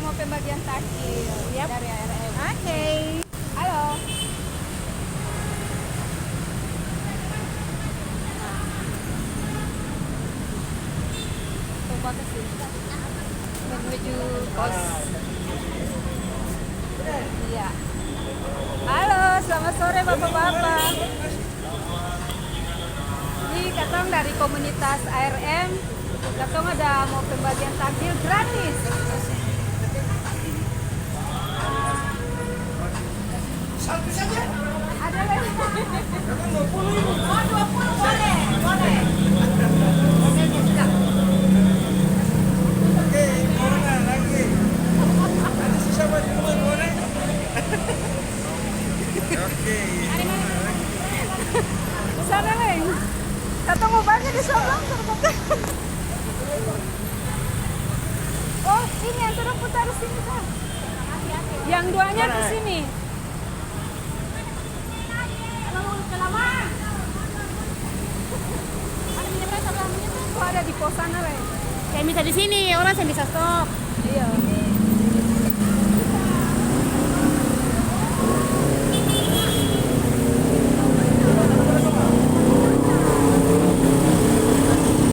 mau pembagian takjil dari ARM. Oke. Halo. Coba ke sini. Menuju kos. Iya. Halo, selamat sore Bapak-bapak. Ini katong dari komunitas ARM. Katong ada mau pembagian takjil gratis. Satu saja. Ada lagi. 20.000. Oh, 20 boleh. Boleh. Oke, mana lagi? Ada sisa buat teman boleh? Oke. Sana Leng. Katong mau bagi di sana. Oh, ini yang sudah putar di sini kan? Yang duanya ke sini. Oh, ada di pos sana Leng. Kayak bisa di sini, orang saya bisa stop. Iya.